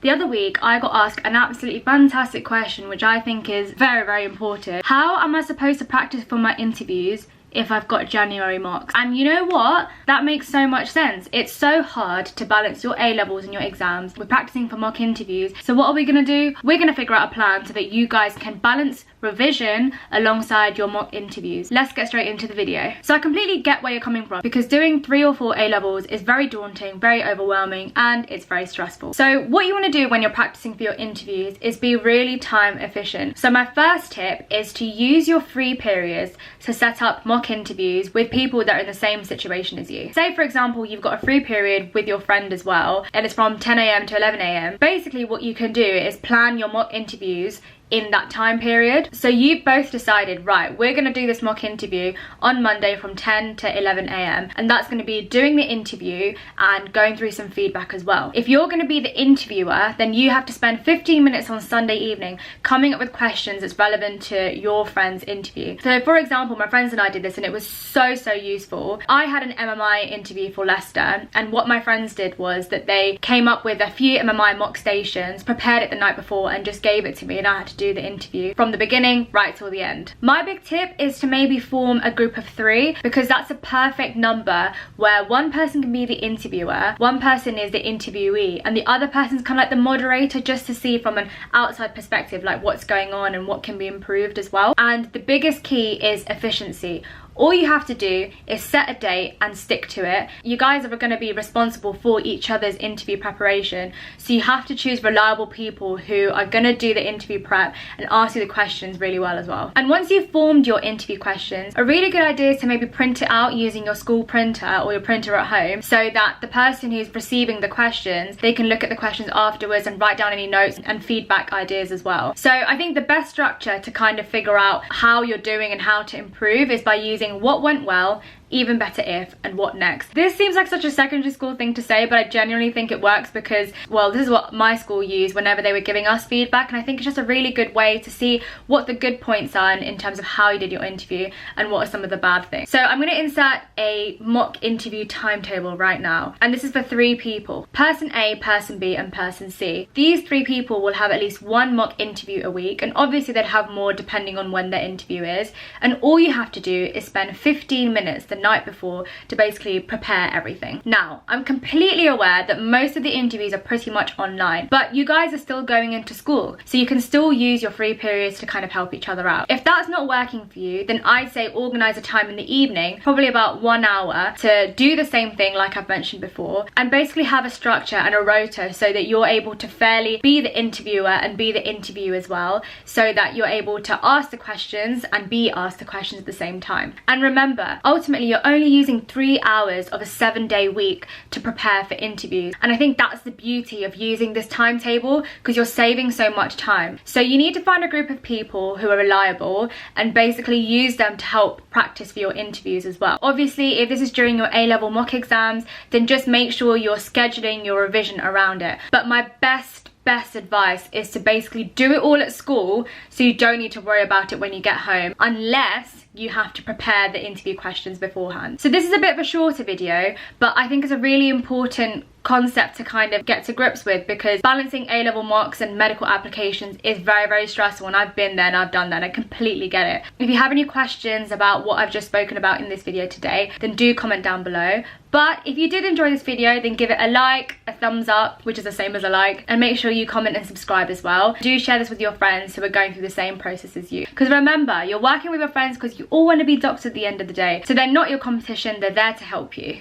The other week I got asked an absolutely fantastic question, which I think is very, very important. How am I supposed to practice for my interviews if I've got January mocks? And you know what? That makes so much sense. It's so hard to balance your A-levels and your exams with practicing for mock interviews. So what are we gonna do? We're gonna figure out a plan so that you guys can balance revision alongside your mock interviews. Let's get straight into the video. So I completely get where you're coming from, because doing 3 or 4 A-levels is very daunting, very overwhelming, and it's very stressful. So what you want to do when you're practicing for your interviews is be really time efficient. So my first tip is to use your free periods to set up mock interviews with people that are in the same situation as you. Say for example you've got a free period with your friend as well, and it's from 10 AM to 11 AM. Basically what you can do is plan your mock interviews in that time period. So you both decided, right, we're going to do this mock interview on Monday from 10 to 11 AM, and that's going to be doing the interview and going through some feedback as well. If you're going to be the interviewer, then you have to spend 15 minutes on Sunday evening coming up with questions that's relevant to your friend's interview. So for example, my friends and I did this, and it was so useful. I had an MMI interview for Leicester, and what my friends did was that they came up with a few MMI mock stations, prepared it the night before, and just gave it to me, and I had to do the interview from the beginning right till the end. My big tip is to maybe form a group of 3, because that's a perfect number where one person can be the interviewer, one person is the interviewee, and the other person's kind of like the moderator, just to see from an outside perspective like what's going on and what can be improved as well. And the biggest key is efficiency. All you have to do is set a date and stick to it. You guys are going to be responsible for each other's interview preparation, so you have to choose reliable people who are going to do the interview prep and ask you the questions really well as well. And once you've formed your interview questions, a really good idea is to maybe print it out using your school printer or your printer at home, so that the person who's receiving the questions, they can look at the questions afterwards and write down any notes and feedback ideas as well. So I think the best structure to kind of figure out how you're doing and how to improve is by using what went well, even better if, and what next. This seems like such a secondary school thing to say, but I genuinely think it works because, well, this is what my school used whenever they were giving us feedback, and I think it's just a really good way to see what the good points are in terms of how you did your interview and what are some of the bad things. So I'm going to insert a mock interview timetable right now, and this is for 3 people: person A, person B, and person C. These 3 people will have at least 1 mock interview a week, and obviously they'd have more depending on when their interview is, and all you have to do is spend 15 minutes the night before to basically prepare everything. Now, I'm completely aware that most of the interviews are pretty much online, but you guys are still going into school, so you can still use your free periods to kind of help each other out. If that's not working for you, then I'd say organize a time in the evening, probably about 1 hour, to do the same thing like I've mentioned before, and basically have a structure and a rota so that you're able to fairly be the interviewer and be the interview as well, so that you're able to ask the questions and be asked the questions at the same time. And remember, ultimately you're only using 3 hours of a 7-day week to prepare for interviews, and I think that's the beauty of using this timetable, because you're saving so much time. So you need to find a group of people who are reliable and basically use them to help practice for your interviews as well. Obviously, if this is during your A-level mock exams, then just make sure you're scheduling your revision around it. But my best advice is to basically do it all at school, so you don't need to worry about it when you get home, unless you have to prepare the interview questions beforehand. So this is a bit of a shorter video, but I think it's a really important concept to kind of get to grips with, because balancing A-level mocks and medical applications is very stressful, and I've been there and I've done that, and I completely get it. If you have any questions about what I've just spoken about in this video today, then do comment down below. But if you did enjoy this video, then give it a like, a thumbs up, which is the same as a like, and make sure you comment and subscribe as well. Do share this with your friends who are going through the same process as you, because remember, you're working with your friends because you all want to be doctors at the end of the day, so they're not your competition, they're there to help you.